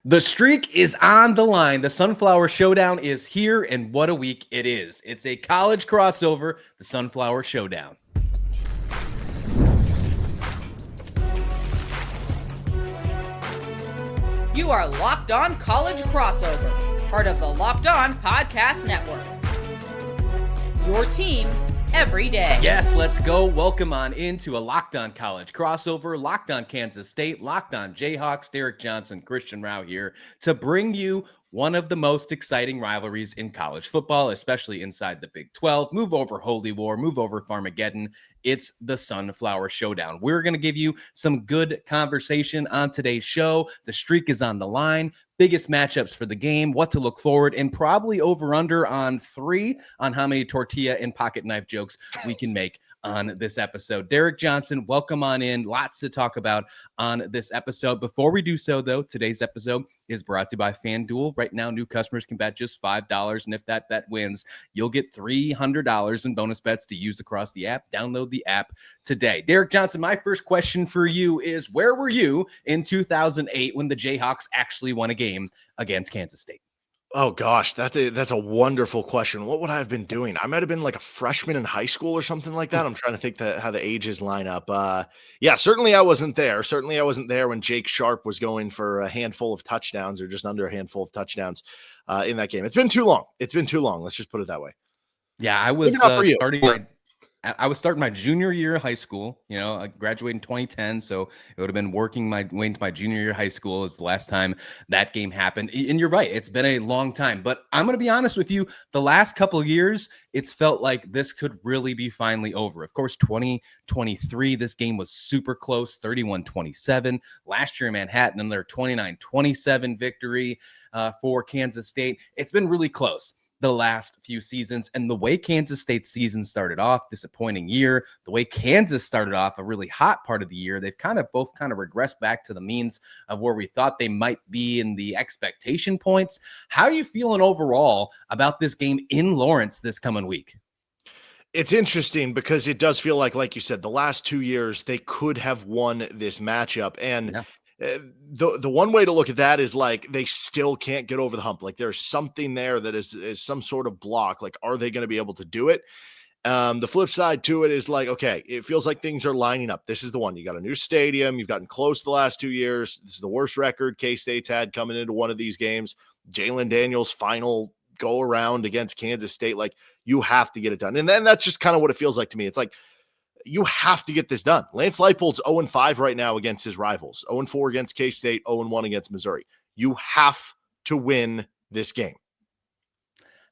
The streak is on the line. The Sunflower Showdown is here, and what a week it is. It's a college crossover, the Sunflower Showdown. You are Locked On College Crossover, part of the Locked On Podcast Network. Your team every day. Yes, let's go. Welcome on into a Locked On College Crossover, Locked On Kansas State, Locked On Jayhawks, Derek Johnson, Christian Rauh here to bring you one of the most exciting rivalries in college football, especially inside the Big 12. Move over Holy War, move over Farmageddon. It's the Sunflower Showdown. We're going to give you some good conversation on today's show. The streak is on the line. Biggest matchups for the game, what to look forward, and probably over under on 3 on how many tortilla and pocket knife jokes we can make on this episode. Derek Johnson, welcome on in. Lots to talk about on this episode. Before we do so, though, today's episode is brought to you by FanDuel. Right now, new customers can bet just $5, and if that bet wins, you'll get $300 in bonus bets to use across the app. Download the app today. Derek Johnson, my first question for you is, where were you in 2008 when the Jayhawks actually won a game against Kansas State? Oh gosh, that's a wonderful question. What would I have been doing? I might have been like a freshman in high school or something like that. I'm trying to think how the ages line up. Yeah, certainly I wasn't there. Certainly I wasn't there when Jake Sharp was going for a handful of touchdowns or just under a handful of touchdowns in that game. It's been too long. It's been too long. Let's just put it that way. Yeah, I was starting my junior year of high school. You know, I graduated in 2010, so it would have been working my way into my junior year of high school is the last time that game happened. And you're right, it's been a long time. But I'm going to be honest with you, the last couple of years, it's felt like this could really be finally over. Of course, 2023, this game was super close, 31-27. Last year in Manhattan, another 29-27 victory for Kansas State. It's been really close the last few seasons, and the way Kansas State's season started off, disappointing year, the way Kansas started off a really hot part of the year, they've both regressed back to the means of where we thought they might be in the expectation points. How are you feeling overall about this game in Lawrence this coming week? It's interesting because it does feel like you said, the last 2 years they could have won this matchup. And Yeah. The one way to look at that is like they still can't get over the hump. Like there's something there that is some sort of block. Like, are they going to be able to do it? The flip side to it is like, okay, it feels like things are lining up. This is the one. You got a new stadium. You've gotten close the last 2 years. This is the worst record K-State's had coming into one of these games. Jalen Daniels' final go around against Kansas State. Like, you have to get it done. And then that's just kind of what it feels like to me. It's like, you have to get this done. Lance Leipold's 0-5 right now against his rivals. 0-4 against K-State, 0-1 against Missouri. You have to win this game.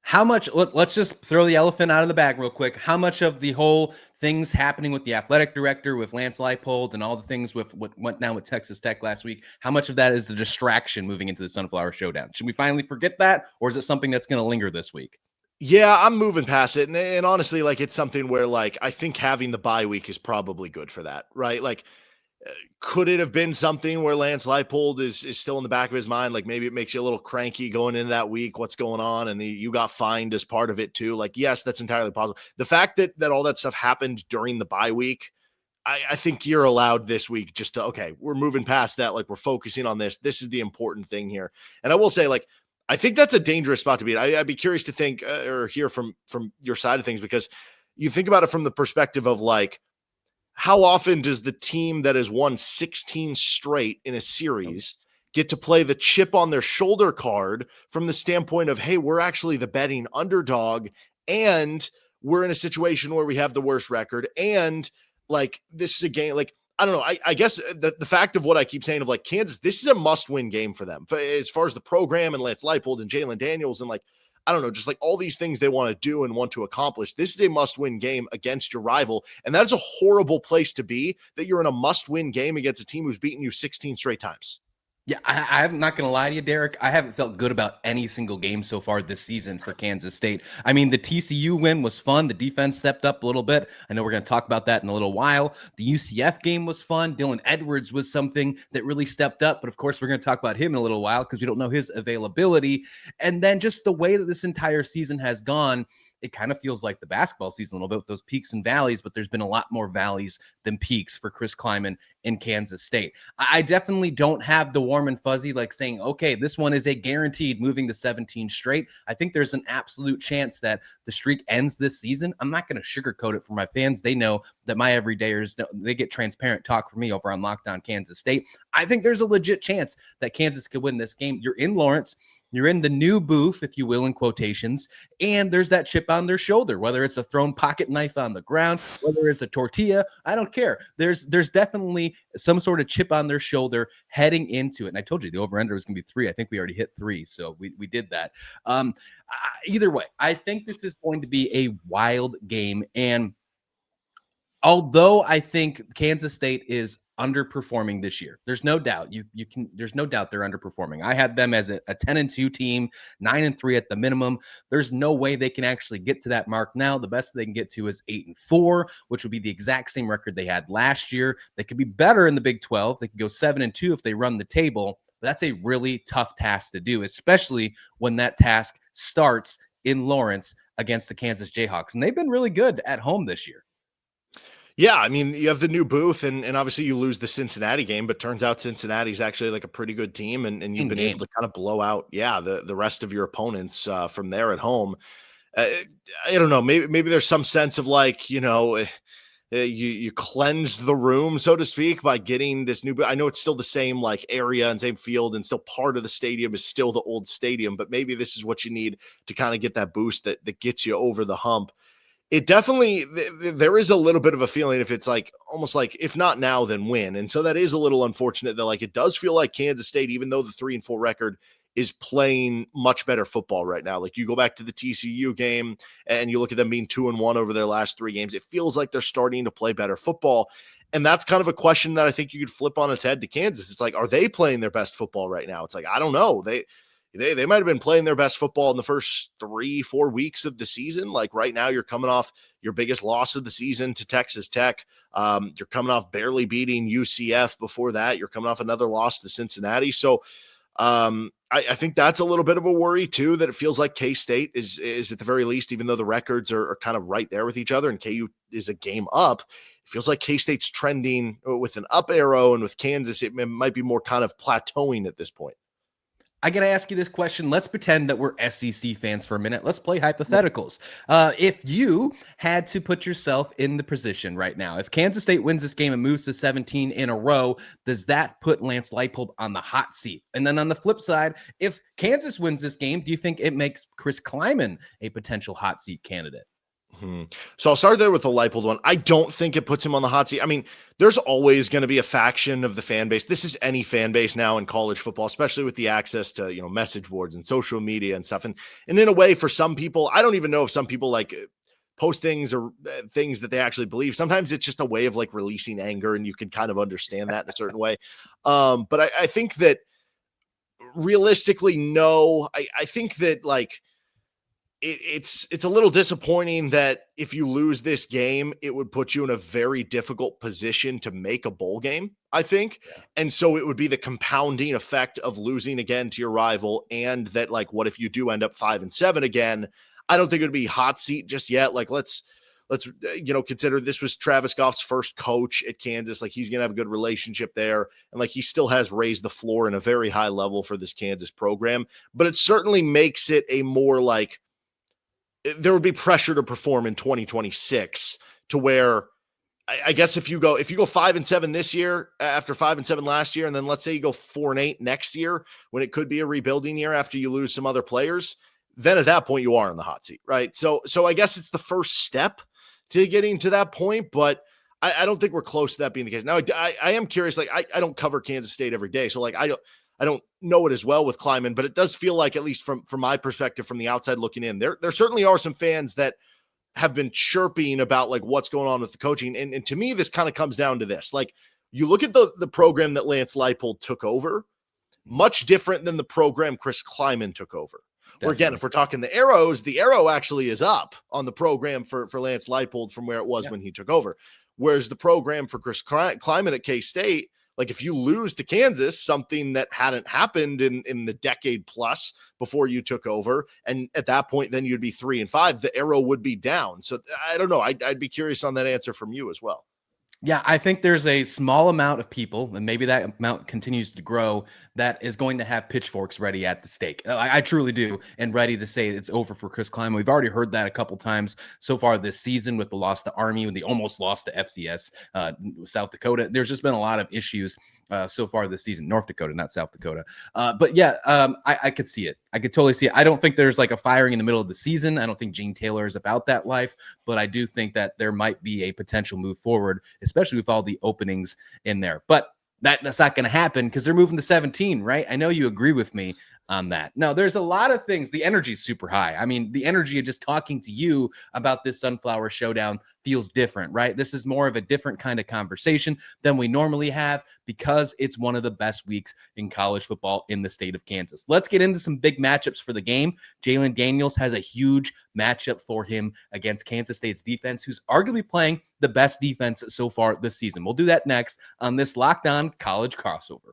How much, let's just throw the elephant out of the bag real quick. How much of the whole things happening with the athletic director, with Lance Leipold, and all the things with what went down with Texas Tech last week, how much of that is the distraction moving into the Sunflower Showdown? Should we finally forget that, or is it something that's going to linger this week? Yeah, I'm moving past it. And honestly, like, it's something where, like, I think having the bye week is probably good for that, right? Like, could it have been something where Lance Leipold is still in the back of his mind? Like, maybe it makes you a little cranky going into that week. What's going on? And you got fined as part of it too. Like, yes, that's entirely possible. The fact that all that stuff happened during the bye week, I think you're allowed this week just to, okay, we're moving past that. Like, we're focusing on this. This is the important thing here. And I will say, like, I think that's a dangerous spot to be in. I'd be curious to think or hear from your side of things, because you think about it from the perspective of, like, how often does the team that has won 16 straight in a series get to play the chip on their shoulder card from the standpoint of, hey, we're actually the betting underdog, and we're in a situation where we have the worst record, and, like, this is a game, like, I don't know. I guess the fact of what I keep saying of, like, Kansas, this is a must-win game for them as far as the program and Lance Leipold and Jalen Daniels and, like, I don't know, just like all these things they want to do and want to accomplish. This is a must-win game against your rival, and that is a horrible place to be, that you're in a must-win game against a team who's beaten you 16 straight times. Yeah, I'm not going to lie to you, Derek. I haven't felt good about any single game so far this season for Kansas State. I mean, the TCU win was fun. The defense stepped up a little bit. I know we're going to talk about that in a little while. The UCF game was fun. Dylan Edwards was something that really stepped up. But, of course, we're going to talk about him in a little while because we don't know his availability. And then just the way that this entire season has gone, it kind of feels like the basketball season a little bit with those peaks and valleys, but there's been a lot more valleys than peaks for Chris Klieman in Kansas State. I definitely don't have the warm and fuzzy like saying, okay, this one is a guaranteed moving to 17 straight. I think there's an absolute chance that the streak ends this season. I'm not going to sugarcoat it for my fans. They know that my everydayers, they get transparent talk from me over on Locked On Kansas State. I think there's a legit chance that Kansas could win this game. You're in Lawrence. You're in the new booth, if you will, in quotations, and there's that chip on their shoulder, whether it's a thrown pocket knife on the ground, whether it's a tortilla, I don't care. There's definitely some sort of chip on their shoulder heading into it. And I told you the over-under was going to be 3. I think we already hit 3, so we did that. Either way, I think this is going to be a wild game, and although I think Kansas State is underperforming this year, there's no doubt there's no doubt they're underperforming. I had them as a 10-2 team, 9-3 at the minimum. There's no way they can actually get to that mark now. The best they can get to is 8-4, which would be the exact same record they had last year. They could be better in the Big 12. They could go 7-2 if they run the table. But that's a really tough task to do, especially when that task starts in Lawrence against the Kansas Jayhawks. And they've been really good at home this year. Yeah, I mean, you have the new booth, and obviously you lose the Cincinnati game, but turns out Cincinnati's actually like a pretty good team, and you've been able to kind of blow out, the rest of your opponents from there at home. I don't know, maybe there's some sense of like, you cleansed the room, so to speak, by getting this new. I know it's still the same like area and same field, and still part of the stadium is still the old stadium, but maybe this is what you need to kind of get that boost that gets you over the hump. It definitely, there is a little bit of a feeling if it's like, almost like, if not now, then when. And so that is a little unfortunate that like, it does feel like Kansas State, even though the 3-4 record is playing much better football right now. Like you go back to the TCU game and you look at them being 2-1 over their last 3 games. It feels like they're starting to play better football. And that's kind of a question that I think you could flip on its head to Kansas. It's like, are they playing their best football right now? It's like, I don't know. They might have been playing their best football in the first 3-4 weeks of the season. Like right now, you're coming off your biggest loss of the season to Texas Tech. You're coming off barely beating UCF before that. You're coming off another loss to Cincinnati. So I think that's a little bit of a worry too, that it feels like K-State is at the very least, even though the records are kind of right there with each other and KU is a game up, it feels like K-State's trending with an up arrow, and with Kansas, it might be more kind of plateauing at this point. I got to ask you this question. Let's pretend that we're SEC fans for a minute. Let's play hypotheticals. If you had to put yourself in the position right now, if Kansas State wins this game and moves to 17 in a row, does that put Lance Leipold on the hot seat? And then on the flip side, if Kansas wins this game, do you think it makes Chris Klieman a potential hot seat candidate? So I'll start there with the Leipold one. I don't think it puts him on the hot seat. I mean, there's always going to be a faction of the fan base. This is any fan base now in college football, especially with the access to, message boards and social media and stuff. And in a way, for some people, I don't even know if some people like post things or things that they actually believe. Sometimes it's just a way of like releasing anger, and you can kind of understand that in a certain way. But I think that realistically, no, I think that like, it's a little disappointing that if you lose this game, it would put you in a very difficult position to make a bowl game, I think. Yeah. And so it would be the compounding effect of losing again to your rival. And that like, what if you do end up 5-7 again? I don't think it would be hot seat just yet. Like let's consider this was Travis Goff's first coach at Kansas. Like he's going to have a good relationship there. And like, he still has raised the floor in a very high level for this Kansas program, but it certainly makes it a more like, there would be pressure to perform in 2026 to where I guess if you go 5-7 this year after 5-7 last year, and then let's say you go 4-8 next year when it could be a rebuilding year after you lose some other players, then at that point you are in the hot seat, right? So I guess it's the first step to getting to that point, but I don't think we're close to that being the case. Now I am curious, like I don't cover Kansas State every day, so like I don't know it as well with Klieman, but it does feel like, at least from my perspective, from the outside looking in, there certainly are some fans that have been chirping about like what's going on with the coaching. And to me, this kind of comes down to this. Like you look at the program that Lance Leipold took over, much different than the program Chris Klieman took over. Definitely. Or again, if we're talking the arrow actually is up on the program for Lance Leipold from where it was when he took over. Whereas the program for Chris Klieman at K-State, Like if you lose to Kansas, something that hadn't happened in the decade plus before you took over, and at that point, then you'd be 3-5, the arrow would be down. So I don't know. I'd be curious on that answer from you as well. Yeah, I think there's a small amount of people, and maybe that amount continues to grow, that is going to have pitchforks ready at the stake. I truly do, and ready to say it's over for Chris Klieman. We've already heard that a couple times so far this season with the loss to Army, when they almost lost to FCS, South Dakota. There's just been a lot of issues so far this season. North Dakota, not South Dakota. But yeah, I could see it. I could totally see it. I don't think there's like a firing in the middle of the season. I don't think Gene Taylor is about that life, but I do think that there might be a potential move forward, especially with all the openings in there. But that's not going to happen because they're moving to 17, right? I know you agree with me on that. No, there's a lot of things. The energy is super high. I mean, the energy of just talking to you about this Sunflower Showdown feels different, right? This is more of a different kind of conversation than we normally have because it's one of the best weeks in college football in the state of Kansas. Let's get into some big matchups for the game. Jalen Daniels has a huge matchup for him against Kansas State's defense, who's arguably playing the best defense so far this season. We'll do that next on this Locked On College Crossover.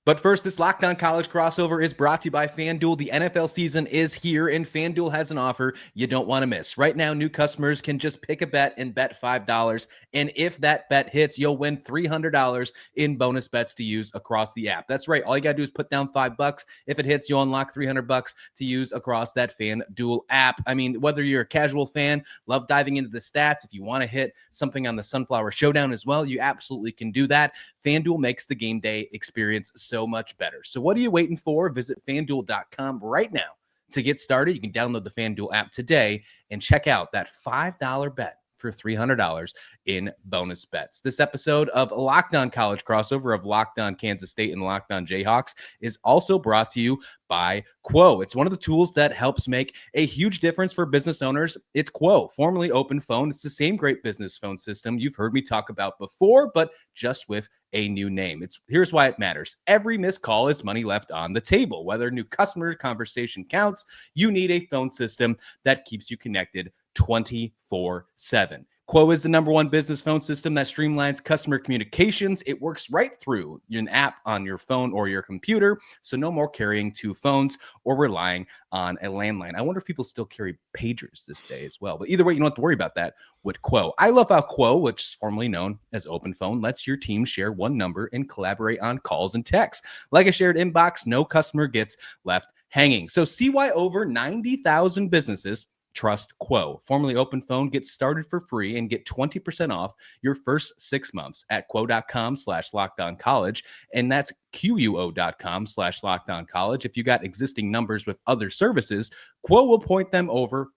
But first, this Locked On College Crossover is brought to you by FanDuel. The NFL season is here, and FanDuel has an offer you don't want to miss. Right now, new customers can just pick a bet and bet $5. And if that bet hits, you'll win $300 in bonus bets to use across the app. That's right. All you got to do is put down $5. If it hits, you'll unlock $300 to use across that FanDuel app. I mean, whether you're a casual fan, love diving into the stats, if you want to hit something on the Sunflower Showdown as well, you absolutely can do that. FanDuel makes the game day experience so much better. So what are you waiting for? Visit FanDuel.com right now to get started. You can download the FanDuel app today and check out that $5 bet for $300 in bonus bets. This episode of Locked On College Crossover of Locked On Kansas State and Locked On Jayhawks is also brought to you by Quo. It's one of the tools that helps make a huge difference for business owners. It's Quo, formerly Open Phone. It's the same great business phone system you've heard me talk about before, but just with a new name. Here's why it matters. Every missed call is money left on the table. Whether a new customer conversation counts, you need a phone system that keeps you connected 24/7. Quo is the #1 business phone system that streamlines customer communications. It works right through an app on your phone or your computer, so no more carrying two phones or relying on a landline. I wonder if people still carry pagers this day as well. But either way, you don't have to worry about that with Quo. I love how Quo, which is formerly known as Open Phone, lets your team share one number and collaborate on calls and texts. Like a shared inbox, no customer gets left hanging. So see why over 90,000 businesses trust Quo. Formerly Open Phone. Get started for free and get 20% off your first 6 months at quo.com/lockedoncollege. And that's quo.com/lockedoncollege. If you got existing numbers with other services, Quo will port them over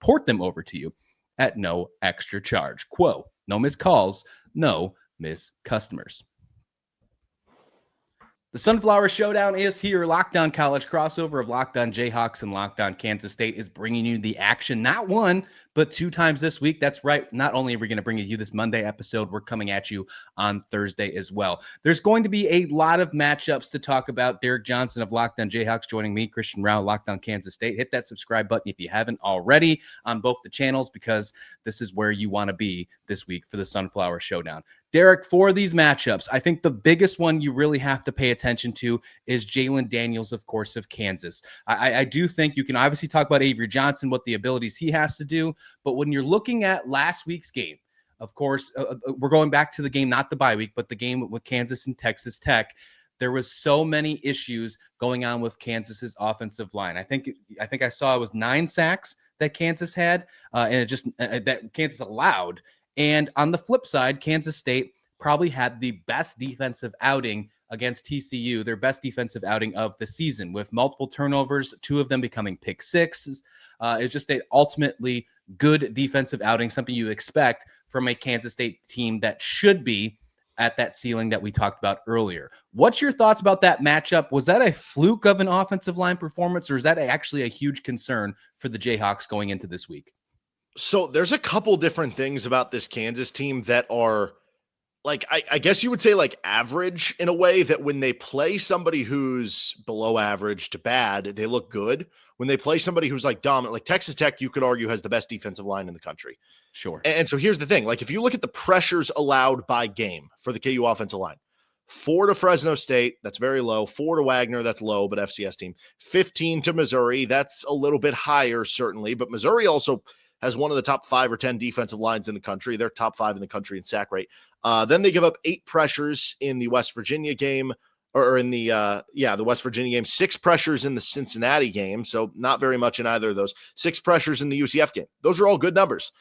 to you at no extra charge. Quo, no missed calls, no missed customers. The Sunflower Showdown is here. Locked On College Crossover of Locked On Jayhawks and Locked On Kansas State is bringing you the action, not one, but 2 times this week. That's right. Not only are we going to bring you this Monday episode, we're coming at you on Thursday as well. There's going to be a lot of matchups to talk about. Derek Johnson of Locked On Jayhawks joining me, Christian Rauh, Locked On Kansas State. Hit that subscribe button if you haven't already on both the channels, because this is where you want to be this week for the Sunflower Showdown. Derek, for these matchups, I think the biggest one you really have to pay attention to is Jalen Daniels, of course, of Kansas. I do think you can obviously talk about Avery Johnson, what the abilities he has to do, but when you're looking at last week's game, of course, we're going back to the game, not the bye week, but the game with Kansas and Texas Tech. There was so many issues going on with Kansas's offensive line. I think I saw it was 9 sacks that Kansas had, and it just that Kansas allowed. And on the flip side, Kansas State probably had the best defensive outing against TCU, their best defensive outing of the season, with multiple turnovers, 2 of them becoming pick sixes. It's just an ultimately good defensive outing, something you expect from a Kansas State team that should be at that ceiling that we talked about earlier. What's your thoughts about that matchup? Was that a fluke of an offensive line performance, or is that actually a huge concern for the Jayhawks going into this week? So there's a couple different things about this Kansas team that are like, I guess you would say like average in a way that when they play somebody who's below average to bad, they look good. When they play somebody who's like dominant, like Texas Tech, you could argue has the best defensive line in the country. Sure. And so here's the thing. Like, if you look at the pressures allowed by game for the KU offensive line, 4 to Fresno State, that's very low. 4 to Wagner, that's low, but FCS team. 15 to Missouri, that's a little bit higher, certainly. But Missouri also has one of the top 5 or 10 defensive lines in the country. They're top 5 in the country in sack rate. Then they give up 8 pressures in the West Virginia game, or in the West Virginia game, 6 pressures in the Cincinnati game. So not very much in either of those. 6 pressures in the UCF game. Those are all good numbers.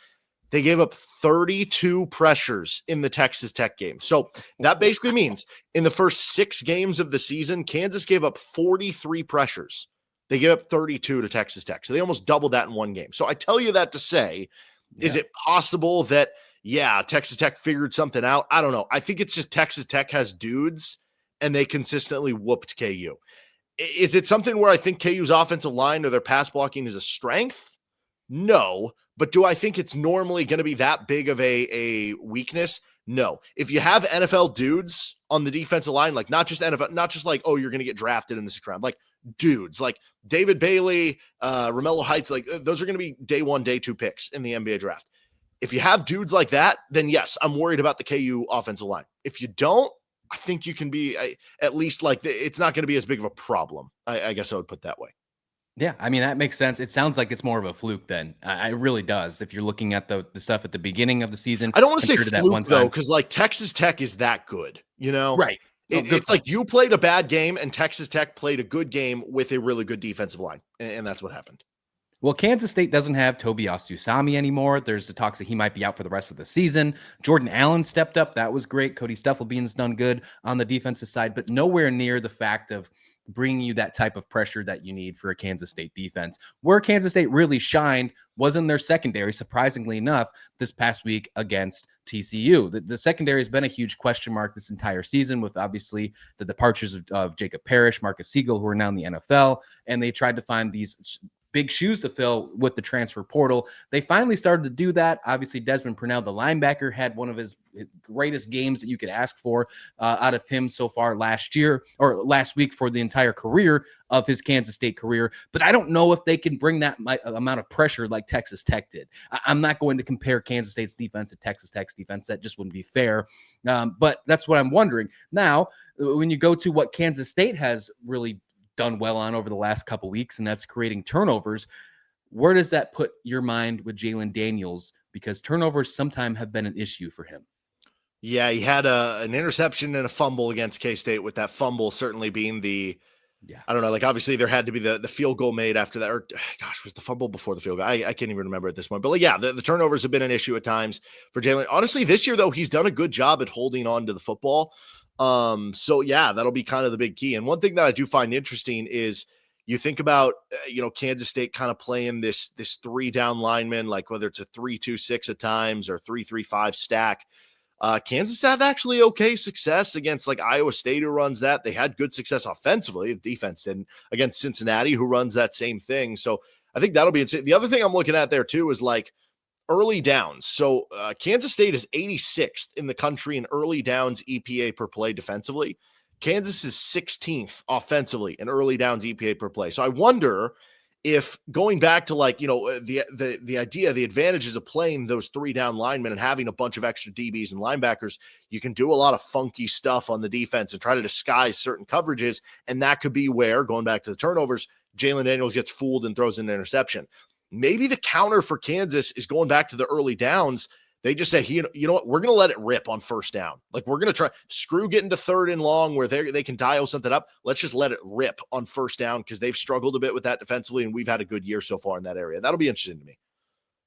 They gave up 32 pressures in the Texas Tech game. So that basically means in the first 6 games of the season, Kansas gave up 43 pressures. They gave up 32 to Texas Tech. So they almost doubled that in one game. So I tell you that to say, is it possible that, Texas Tech figured something out? I don't know. I think it's just Texas Tech has dudes and they consistently whooped KU. Is it something where I think KU's offensive line or their pass blocking is a strength? No. But do I think it's normally going to be that big of a weakness? No. If you have NFL dudes on the defensive line, like not just NFL, not just like, oh, you're going to get drafted in the 6th round, like dudes like David Bailey, Romello Heights, like those are going to be day 1, day 2 picks in the NBA draft. If you have dudes like that, then yes, I'm worried about the KU offensive line. If you don't, I think you can be at least like it's not going to be as big of a problem. I guess I would put that way. Yeah, I mean, that makes sense. It sounds like it's more of a fluke then. It really does. If you're looking at the stuff at the beginning of the season. I don't want to say fluke, though, because like Texas Tech is that good, you know? Right. It's like you played a bad game and Texas Tech played a good game with a really good defensive line. And that's what happened. Well, Kansas State doesn't have Tobias Usami anymore. There's the talks that he might be out for the rest of the season. Jordan Allen stepped up. That was great. Cody Stufflebean's done good on the defensive side, but nowhere near the fact of bringing you that type of pressure that you need for a Kansas State defense. Where Kansas State really shined was in their secondary, surprisingly enough, this past week against TCU. The secondary has been a huge question mark this entire season with obviously the departures of Jacob Parrish, Marcus Siegel, who are now in the NFL, and they tried to find these big shoes to fill with the transfer portal. They finally started to do that. Obviously, Desmond Purnell, the linebacker, had one of his greatest games that you could ask for out of him so far last week for the entire career of his Kansas State career. But I don't know if they can bring that amount of pressure like Texas Tech did. I'm not going to compare Kansas State's defense to Texas Tech's defense. That just wouldn't be fair. But that's what I'm wondering. Now, when you go to what Kansas State has really done well on over the last couple weeks, and that's creating turnovers. Where does that put your mind with Jalen Daniels? Because turnovers sometimes have been an issue for him. Yeah, he had an interception and a fumble against K-State, with that fumble certainly being I don't know, like obviously there had to be the field goal made after that, or gosh, was the fumble before the field goal? I can't even remember at this point. But like, yeah, the turnovers have been an issue at times for Jalen. Honestly, this year though, he's done a good job at holding on to the football. So yeah, that'll be kind of the big key. And one thing that I do find interesting is you think about, Kansas State kind of playing this 3 down lineman, like whether it's a 3-2-6 at times or 3-3-5 stack. Kansas had actually okay success against like Iowa State, who runs that. They had good success offensively. The defense didn't, against Cincinnati, who runs that same thing. So I think that'll be insane. The other thing I'm looking at there too is like early downs. So Kansas State is 86th in the country in early downs EPA per play defensively. Kansas is 16th offensively in early downs EPA per play. So I wonder if going back to like, the idea, the advantages of playing those 3 down linemen and having a bunch of extra DBs and linebackers, you can do a lot of funky stuff on the defense and try to disguise certain coverages. And that could be where, going back to the turnovers, Jalen Daniels gets fooled and throws an interception. Maybe the counter for Kansas is going back to the early downs. They just say, you know what, we're going to let it rip on first down. Like we're going to try screw getting to 3rd and long where they can dial something up. Let's just let it rip on first down, because they've struggled a bit with that defensively, and we've had a good year so far in that area. That'll be interesting to me.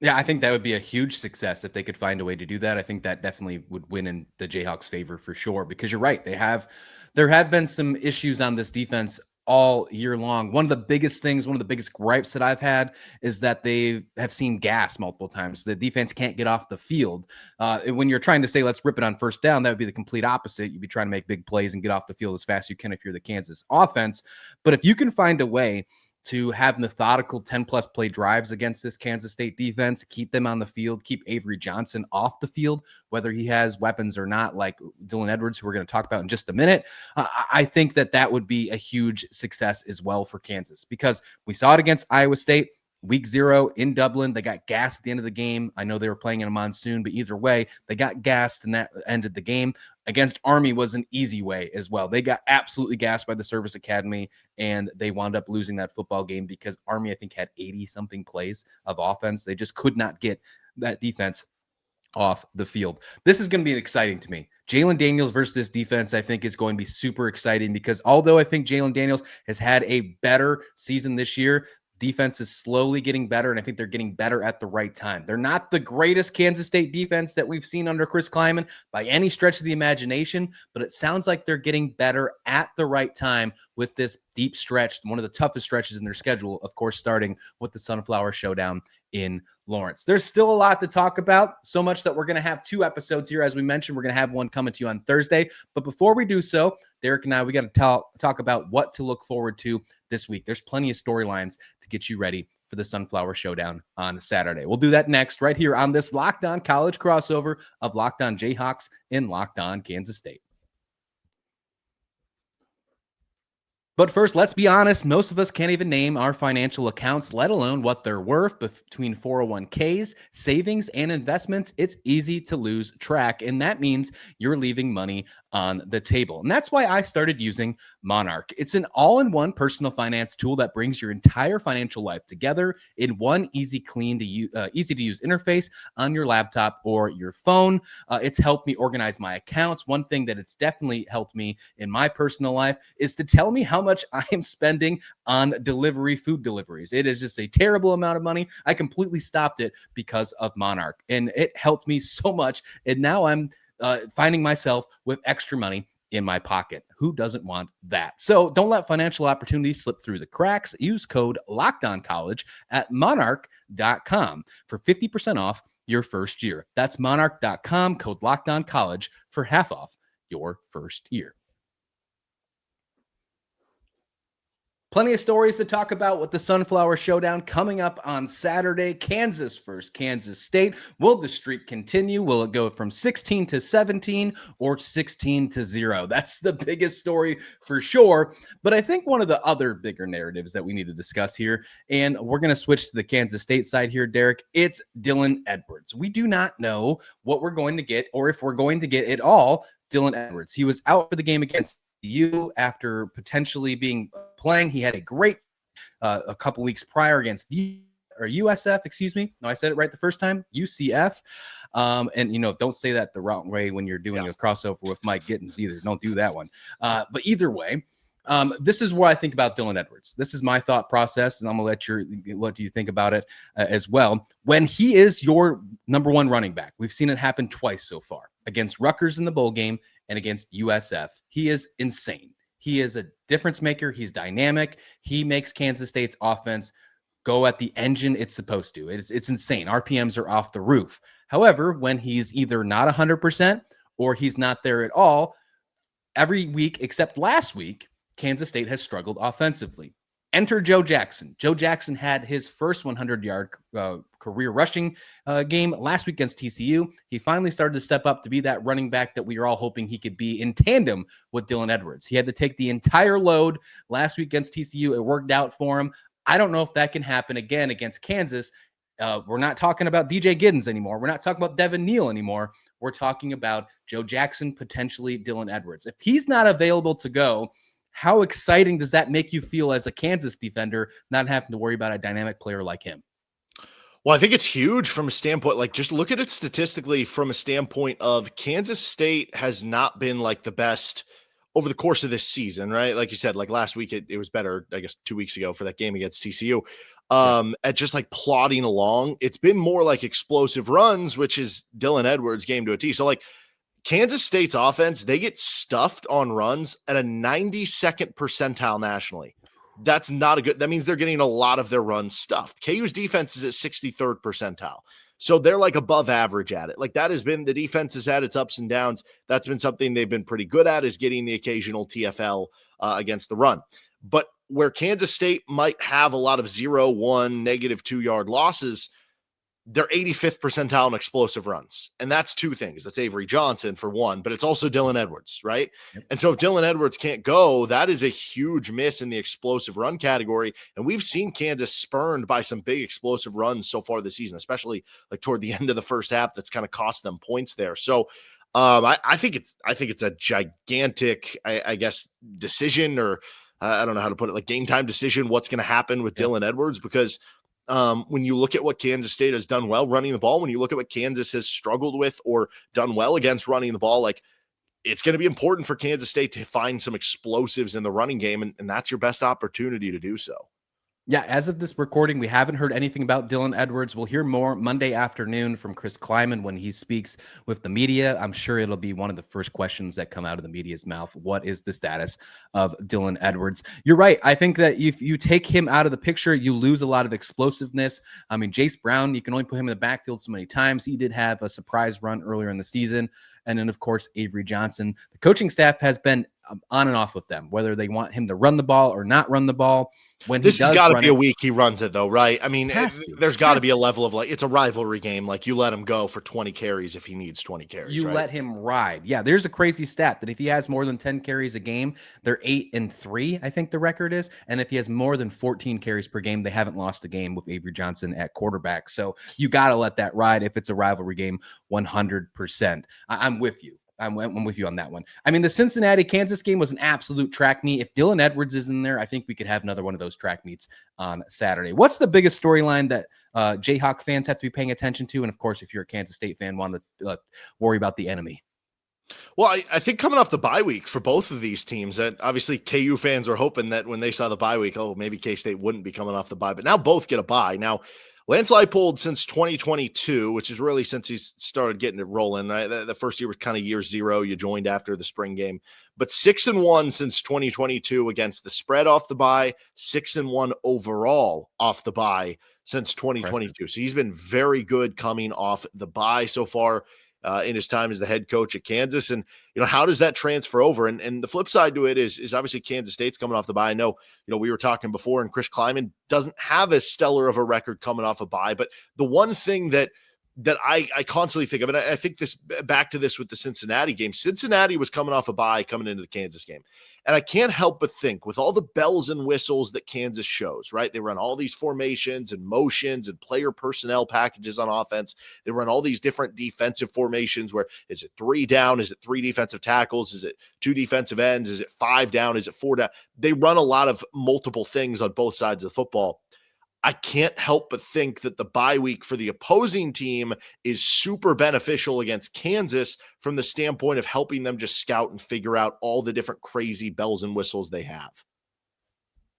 Yeah, I think that would be a huge success if they could find a way to do that. I think that definitely would win in the Jayhawks' favor for sure, because you're right. There have been some issues on this defense all year long. One of the biggest gripes that I've had is that they have seen gas multiple times. The defense can't get off the field. When you're trying to say, let's rip it on first down, that would be the complete opposite. You'd be trying to make big plays and get off the field as fast as you can if you're the Kansas offense. But if you can find a way to have methodical 10-plus play drives against this Kansas State defense, keep them on the field, keep Avery Johnson off the field, whether he has weapons or not, like Dylan Edwards, who we're going to talk about in just a minute. I think that would be a huge success as well for Kansas, because we saw it against Iowa State. Week 0 in Dublin, they got gassed at the end of the game. I know they were playing in a monsoon, but either way, they got gassed and that ended the game. Against Army was an easy way as well. They got absolutely gassed by the Service Academy, and they wound up losing that football game because Army, I think, had 80-something plays of offense. They just could not get that defense off the field. This is going to be exciting to me. Jalen Daniels versus this defense, I think, is going to be super exciting, because although I think Jalen Daniels has had a better season this year, defense is slowly getting better, and I think they're getting better at the right time. They're not the greatest Kansas State defense that we've seen under Chris Klieman by any stretch of the imagination, but it sounds like they're getting better at the right time with this deep stretch, one of the toughest stretches in their schedule, of course, starting with the Sunflower Showdown in Lawrence. There's still a lot to talk about, so much that we're going to have 2 episodes here. As we mentioned, we're going to have one coming to you on Thursday. But before we do so, Derek and I, we got to talk about what to look forward to this week. There's plenty of storylines to get you ready for the Sunflower Showdown on Saturday. We'll do that next, right here on this Locked On College crossover of Locked On Jayhawks and Locked On Kansas State. But first, let's be honest, most of us can't even name our financial accounts, let alone what they're worth. Between 401ks, savings, and investments, it's easy to lose track, and that means you're leaving money on the table. And that's why I started using Monarch. It's an all-in-one personal finance tool that brings your entire financial life together in one easy to use interface on your laptop or your phone. It's helped me organize my accounts. One thing that it's definitely helped me in my personal life is to tell me how much I am spending on food deliveries. It is just a terrible amount of money. I completely stopped it because of Monarch, and it helped me so much. And now I'm finding myself with extra money in my pocket. Who doesn't want that? So don't let financial opportunities slip through the cracks. Use code LOCKEDONCollege at monarch.com for 50% off your first year. That's monarch.com, code LOCKEDONCollege for half off your first year. Plenty of stories to talk about with the Sunflower Showdown coming up on Saturday. Kansas versus Kansas State. Will the streak continue? Will it go from 16 to 17 or 16 to 0? That's the biggest story for sure. But I think one of the other bigger narratives that we need to discuss here, and we're going to switch to the Kansas State side here, Derek, it's Dylan Edwards. We do not know what we're going to get, or if we're going to get at all Dylan Edwards. He was out for the game against after potentially playing. He had a great a couple weeks prior against USF, excuse me. No, I said it right the first time, UCF. And, don't say that the wrong way when you're doing a crossover with Mike Gittins either. Don't do that one. But either way, this is what I think about Dylan Edwards. This is my thought process, and I'm going to let what do you think about it as well. When he is your number one running back, we've seen it happen twice so far, against Rutgers in the bowl game and against USF. He is insane. He is a difference maker. He's dynamic. He makes Kansas State's offense go at the engine it's supposed to. It's insane. RPMs are off the roof. However, when he's either not 100% or he's not there at all, every week except last week, Kansas State has struggled offensively. Enter Joe Jackson. Joe Jackson had his first 100-yard career rushing game last week against TCU. He finally started to step up to be that running back that we were all hoping he could be in tandem with Dylan Edwards. He had to take the entire load last week against TCU. It worked out for him. I don't know if that can happen again against Kansas. We're not talking about DJ Giddens anymore. We're not talking about Devin Neal anymore. We're talking about Joe Jackson, potentially Dylan Edwards. If he's not available to go, how exciting does that make you feel as a Kansas defender, not having to worry about a dynamic player like him? Well, I think it's huge from a standpoint, like just look at it statistically from a standpoint of Kansas State has not been like the best over the course of this season, right? Like you said, like last week, it was better, I guess 2 weeks ago for that game against TCU. At just like plodding along, it's been more like explosive runs, which is Dylan Edwards' game to a T. So like Kansas State's offense, they get stuffed on runs at a 92nd percentile nationally. That's not a good, that means they're getting a lot of their runs stuffed. KU's defense is at 63rd percentile. So they're like above average at it. Like that has been, the defense has had its ups and downs. That's been something they've been pretty good at, is getting the occasional TFL against the run. But where Kansas State might have a lot of 0-1, -2-yard losses, they're 85th percentile in explosive runs. And that's two things. That's Avery Johnson for one, but it's also Dylan Edwards, right? Yep. And so if Dylan Edwards can't go, that is a huge miss in the explosive run category. And we've seen Kansas spurned by some big explosive runs so far this season, especially like toward the end of the first half. That's kind of cost them points there. So I think it's a gigantic, I guess, decision, or I don't know how to put it, like game time decision, what's going to happen with Dylan Edwards, because when you look at what Kansas State has done well running the ball, when you look at what Kansas has struggled with or done well against running the ball, like it's going to be important for Kansas State to find some explosives in the running game, and that's your best opportunity to do so. Yeah, as of this recording, we haven't heard anything about Dylan Edwards. We'll hear more Monday afternoon from Chris Klieman when he speaks with the media. I'm sure it'll be one of the first questions that come out of the media's mouth. What is the status of Dylan Edwards? You're right. I think that if you take him out of the picture, you lose a lot of explosiveness. I mean, Jace Brown, you can only put him in the backfield so many times. He did have a surprise run earlier in the season. And then, of course, Avery Johnson. The coaching staff has been on and off with them, whether they want him to run the ball or not run the ball. When this has got to be a week he runs it, though, right? I mean, there's got to be a level of, like, it's a rivalry game. Like, you let him go for 20 carries if he needs 20 carries. You right? let him ride. Yeah, there's a crazy stat that if he has more than 10 carries a game, they're 8-3, I think the record is. And if he has more than 14 carries per game, they haven't lost a game with Avery Johnson at quarterback. So you got to let that ride if it's a rivalry game, 100%. I'm with you. I'm with you on that one. I mean, the Cincinnati-Kansas game was an absolute track meet. If Dylan Edwards is in there, I think we could have another one of those track meets on Saturday. What's the biggest storyline that Jayhawk fans have to be paying attention to? And, of course, if you're a Kansas State fan, want to worry about the enemy. Well, I think coming off the bye week for both of these teams, that obviously KU fans were hoping that when they saw the bye week, oh, maybe K-State wouldn't be coming off the bye. But now both get a bye. Now, Lance Leipold since 2022, which is really since he's started getting it rolling. The first year was kind of year zero. You joined after the spring game, but 6-1 since 2022 against the spread off the bye, 6-1 overall off the bye since 2022. Impressive. So he's been very good coming off the bye so far in his time as the head coach at Kansas. And, how does that transfer over? And the flip side to it is obviously Kansas State's coming off the bye. I know, we were talking before, and Chris Klieman doesn't have as stellar of a record coming off a bye. But the one thing that I constantly think of, and I think this back to this with the Cincinnati game. Cincinnati was coming off a bye coming into the Kansas game. And I can't help but think, with all the bells and whistles that Kansas shows, right? They run all these formations and motions and player personnel packages on offense. They run all these different defensive formations where is it 3 down? Is it 3 defensive tackles? Is it 2 defensive ends? Is it 5 down? Is it 4 down? They run a lot of multiple things on both sides of the football. I can't help but think that the bye week for the opposing team is super beneficial against Kansas from the standpoint of helping them just scout and figure out all the different crazy bells and whistles they have.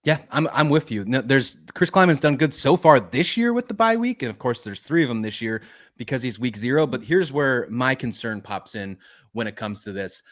Yeah, I'm with you. No, Chris Klieman's done good so far this year with the bye week, and of course there's 3 of them this year because he's week 0. But here's where my concern pops in when it comes to this.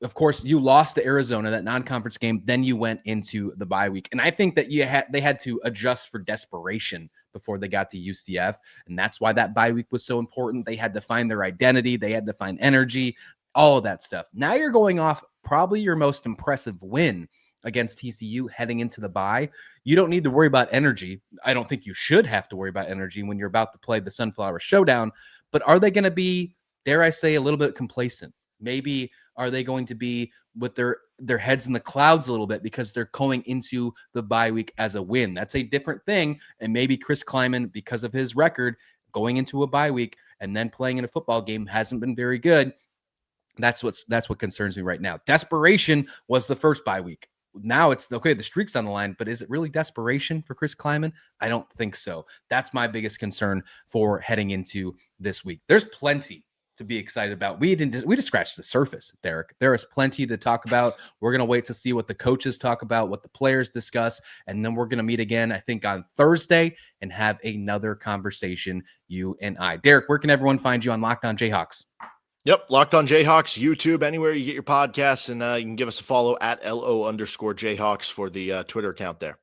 Of course, you lost to Arizona, that non-conference game. Then you went into the bye week. And I think that they had to adjust for desperation before they got to UCF. And that's why that bye week was so important. They had to find their identity. They had to find energy, all of that stuff. Now you're going off probably your most impressive win against TCU heading into the bye. You don't need to worry about energy. I don't think you should have to worry about energy when you're about to play the Sunflower Showdown. But are they going to be, dare I say, a little bit complacent? Maybe are they going to be with their heads in the clouds a little bit because they're going into the bye week as a win? That's a different thing. And maybe Chris Klieman, because of his record, going into a bye week and then playing in a football game hasn't been very good. That's what concerns me right now. Desperation was the first bye week. Now it's okay. The streak's on the line, but is it really desperation for Chris Klieman? I don't think so. That's my biggest concern for heading into this week. There's plenty to be excited about. We just scratched the surface, Derek. There is plenty to talk about. We're going to wait to see what the coaches talk about, what the players discuss, and then we're going to meet again, I think, on Thursday and have another conversation, you and I. Derek, where can everyone find you on Locked On Jayhawks? Yep, Locked On Jayhawks, YouTube, anywhere you get your podcasts, and you can give us a follow at LO_Jayhawks for the Twitter account there.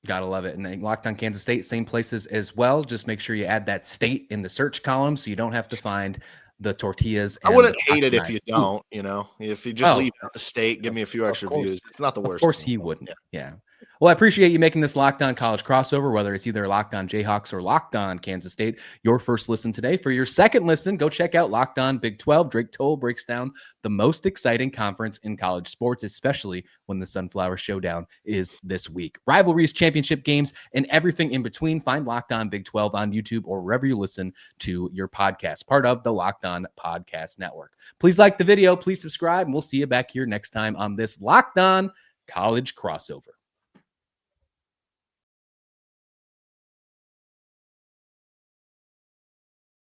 Gotta love it. And Locked On Kansas State, same places as well. Just make sure you add that state in the search column so you don't have to find the tortillas. I wouldn't hate it if you don't, if you just leave out the state, give me a few extra views. It's not the worst. Of course he wouldn't. Yeah. Well, I appreciate you making this Locked On College crossover, whether it's either Locked On Jayhawks or Locked On Kansas State. Your first listen today. For your second listen, go check out Locked On Big 12. Drake Toll breaks down the most exciting conference in college sports, especially when the Sunflower Showdown is this week. Rivalries, championship games, and everything in between. Find Locked On Big 12 on YouTube or wherever you listen to your podcast, part of the Locked On Podcast Network. Please like the video, please subscribe, and we'll see you back here next time on this Locked On College crossover.